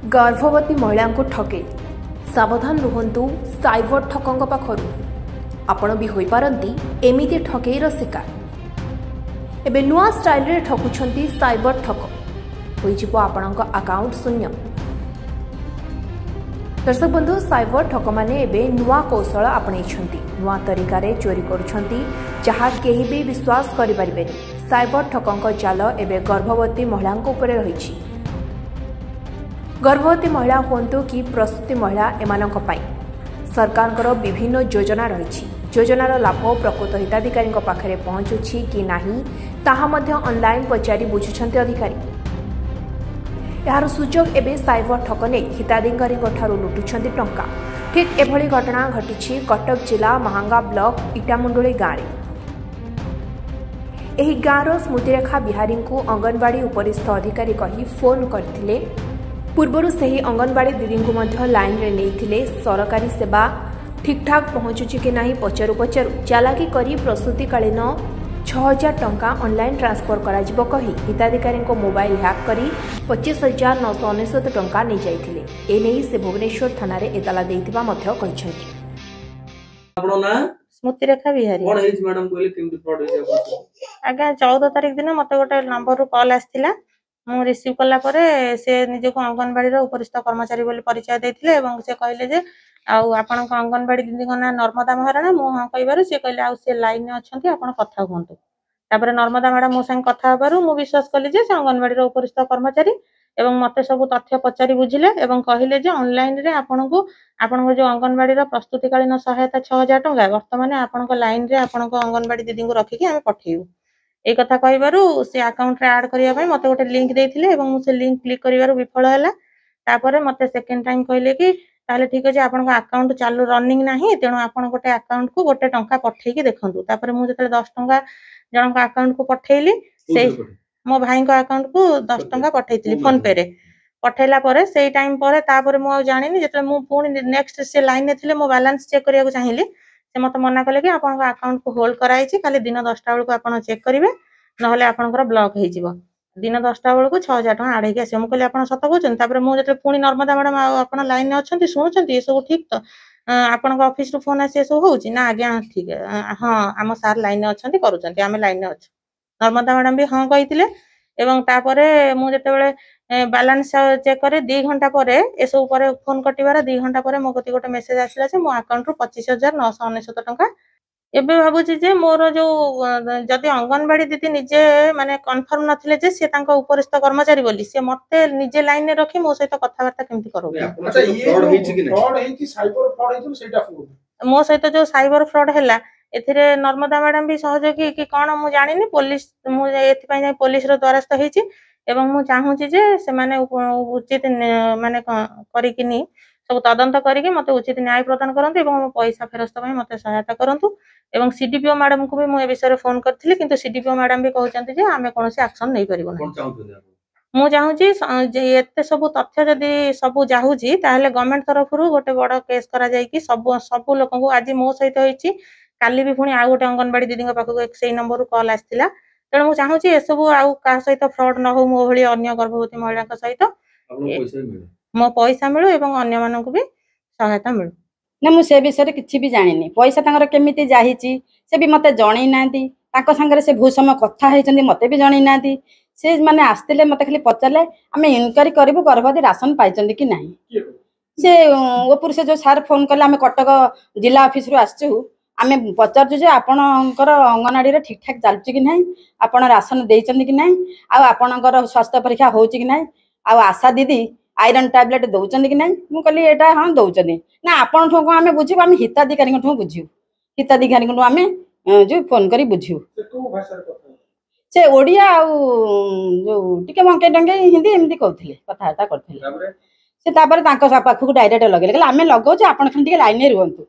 गर्भवती महिला को ठके सावधान रुहंतु साइबर ठकों पाखरु आपण भी होई पारंती एमिति ठकेईर शिकार। एबे नुआ स्टाइल रे ठकुछंती साइबर ठक होइजिबो आपणक अकाउंट शून्य। दर्शक बंधु साइबर ठक माने एबे नुआ कौशल आपणैछंती नुआ तरीका रे चोरी करुछंती जहा केही भी विश्वास करि परिबेनी। साइबर ठकंक जाल एबे गर्भवती महिलांक उपरे रहिछि। गर्भवती महिला हुंतु कि प्रसूति महिला एमानक पाई सरकारଙ୍କର विभिन्न योजना रही। योजनार लाभ प्रकृत हिताधिकारी पाखरे पहुंचुछि कि नाही ताहा मध्य ऑनलाइन पचारि बुझुछन्ते अधिकारी। यार सुजोग एबे साइबर ठकने हिताधिकारी लुटुछन्ते टंका। ठीक एभली घटना घटिछि कटक जिला महांगा ब्लॉक इटामुंडुली गाँव। एही गाँवर स्मृतिरेखा बिहारी को अंगनवाड़ी उपरिस्थ अधिकारी कही फोन करथिले। पूर्वरु सही अंगनवाड़ी दीदी को मध्य लाइन रे नेइथिले। सरकारी सेवा ठीक ठाक पहुंचुछि कि नाही पचारू पचारू चालाकी करी प्रसूतिकालीन 6000 टंका ऑनलाइन ट्रांसफर कराजिबो कही हिताधिकारी को मोबाइल हैक करी 25,999 टंका नै जाइथिले। ए नै से भुवनेश्वर थाना रे एतला देइथिबा मध्य कहिसंती। आपनो ना स्मृतिरेखा बिहारी कोन हेज मैडम कोले केमति फ्रॉड होय जाबो। आगा 14 तारिख दिन मते गोटे नंबर रो कॉल आस्थिला। मु रिसीव कला परे से निजे को अंगनवाड़ी रो उपरिस्थ कर्मचारी बोली परिचय देथिले एवं से कहले जे आउ आपन को अंगनवाड़ी दीदी को ना नर्मदा महाराणा मु हां कहबारु से कहले आउ से लाइन में अछंती आपन कथा हुंतु। तापर नर्मदा मैडम मो संग कथा हबारु मु विश्वास कली जे से अंगनवाड़ी रो उपरिस्थ कर्मचारी एवं मते सब तथ्य पचारि बुझिले एवं कहिले जे ऑनलाइन रे आपन को जो अंगनवाड़ी रो प्रस्तुतिकालीन सहायता 6000 टंका वर्तमान आपन को लाइन रे आपन को अंगनवाड़ी दीदी को रखी के हमें पठेयु। ए कथा कहबारु से अकाउंट रे ऐड करिया पई मते गोटे लिंक देथिले एवं मु से लिंक क्लिक करिवारु विफल हैला। तापर मते सेकंड टाइम कहले कि ताले ठीक अछि आपन को अकाउंट चालू रनिंग नाही तेणु आपन गोटे अकाउंट को गोटे टंका पठेई के देखंतु। तापर मु जते 10 टंका जन को अकाउंट को पठेइली से मो भाई को अकाउंट को 10 टंका पठेइतिली फोन पे रे पठेला परे सेई टाइम परे तापर मु आ जानिनी जते मु पुनी नेक्स्ट से लाइन ने थिले मो बैलेंस चेक करिया को चाहिली से मते मना कले कि आपन को अकाउंट को होल्ड कराइछि खाली दिन 10टा बेल को आपन चेक करिवे नहले आपनकर ब्लॉक हेइ जिवो। दिन 10टा बेल को 6000 टका आडे के आसे मु कहले आपन सत कहउछन। तापर मु जते पुनी नर्मदा मैडम आपन लाइन ने अछंती सुनुछंती ए सब ठीक तो आपन को ऑफिस रो फोन आसे सब होउची ना आज्ञा ठीक हां आम सार लाइन ने अछंती करूछंती आमे लाइन ने अछ। नर्मदा मैडम भी हां कहितिले एवं तापरे मु जते बेले बैलेंस चेक करे 2 घंटा परे ए सब परे फोन कटिवार 2 घंटा परे मो कति गोटे मेसेज आसिला जे मो अकाउंट रो 25,999 टका एबे भाबुची जे मोर जो जदि अंगनवाड़ी दीदी निजे माने कन्फर्म नथिले जे से तांका उपरिस्थ कर्मचारी बोली से मते निजे लाइन ने रखी मो सहित कथावार्ता केमति करो। अच्छा ये फ्रॉड है कि साइबर फ्रॉड है सेटा मो सहित जो साइबर फ्रॉड हैला एथिरे नर्मदा मैडम भी सहयोगी कि कोन मु जानिनी पुलिस मु एथि पई पुलिस रो द्वारस्थ हेची एवं मु चाहूची जे से माने उचित माने करिकिनी सब तदंत करिके मते उचित न्याय प्रदान करंतु एवं पैसा फेरस्त पई मते सहायता करंतु एवं सीडीपीओ मैडम को भी मु ए विषय रे फोन करथिले किंतु सीडीपीओ मैडम भी कहउचंती जे आमे कोनोसी एक्शन नै परिबो नै। मु चाहूची जे एते सब तथ्य जदी सब जाहुची ताहले गवर्नमेंट तरफ रु गोटे बड़ केस करा जाय कि सब लोक को आज मो सहित होईची काली भी पुनी आ गोटे अंगनवाड़ी दीदी पाखक एक सेई नंबर रु कॉल आस्थिला तेणु मु चाहूची ए सब आ का सहित फ्रॉड न हो मो भली अन्य गर्भवती महिला का सहित मो पैसा मिलु एवं अन्य मानन को भी सहायता मिलु ना मु से विषय किछि भी जानिनी पैसा तांकर केमिति जाहिची से भी मते जणै नांती तांको संगे से बहुत समय कथा हेचंदी मते भी जणै नांती से माने आस्तिले मते खाली पचारले आमे इनक्वारी करबो गर्भवती राशन पाइचंदी कि नाही से ओपुर से जो सार फोन करले आमे कटक जिला ऑफिस रु आछू आमे पचारजु जे आपणकर अंगनवाड़ी रे ठीक ठाक चालुची कि नाही आपण राशन देइचंदी कि नाही आ आपणकर स्वास्थ्य परीक्षा होउची कि नाही आ आशा दीदी आयरन टैबलेट दौचंदी कि नहीं मु कहली एटा हां दौचंदी ना आपन ठो आमे बुझिबो आमे हिताधिकारी ठो बुझियो हिताधिकारी ठो आमे जो फोन करी बुझियो से को भाषा कथा से ओडिया आ जो टिके मंके डंगे हिंदी एमदी कहथिले कथाता करथिले से तापर तांको पाखु डायरेक्ट लगेले कहले आमे लगौछ आपन खन टिके लाइन रे रहंतु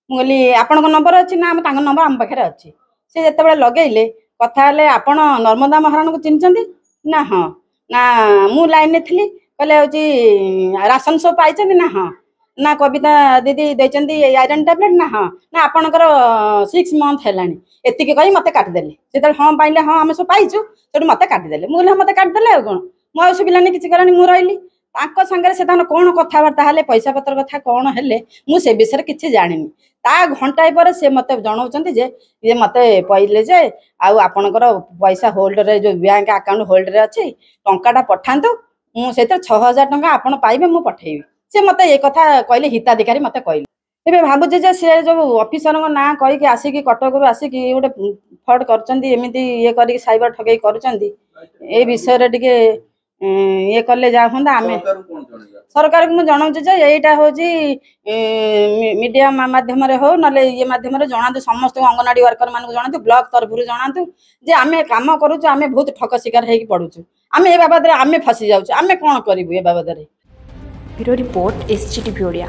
मु कहली आपन को नंबर अछि ना आमे तांको नंबर आम पाखरे अछि से जते बेले लगेइले कथा हले आपन नर्मदा महाराणा को चिन्हचंदी ना हां ना मु लाइन ने थिली कहले होची राशन सब पाइचंदी ना हां ना कविता दीदी देचंदी आयरन टैबलेट ना हां ना आपनकर 6 मंथ हेलानी एतिके कहि मते काट देले सेते हां पाइले हां हम सब पाइछु सेटु मते काट देले मु कहले मते काट देले कोन मो सुबिलानी किछि करनी मु रहिली तांको संगे से कौन कथबार्ता हेले पैसा पत्र कथा कौन हेले मु से विषय किसी जानिनी ता घंटाए पर से मत जनाऊँ जे ये मत पहले जे आपणकर पैसा होल्ड रे जो बैंक अकाउंट होल्ड रे अच्छी टाटा पठातु मुझे 6000 टंका आपण पाइबे मु पठेबी से मत ये कथा कहले हिताधिकारी मत कहले एबे भाबुचे जे से जो ऑफिसर ना कहीकि आसिक कटक रू आसिक गोटे फ्रॉड करचंदी एमिति ये करी साइबर ठगई करचंदी ए विषय रे टिके ये कले जा होंदा आमे सरकार को जनाऊँ जे एटा होची मीडिया माध्यम रे हो नले ये माध्यम रे जणातु समस्त अंगनवाड़ी वर्कर मान जणातु ब्लॉक तरफ जणातु जे आमे काम करूछु आमे बहुत ठक शिकार हेकी पडुछु आमे ए बाबद रे आमे फसी जाउछु आमे कोन करिवु ए बाबद रे। Bureau report SGTV Odia.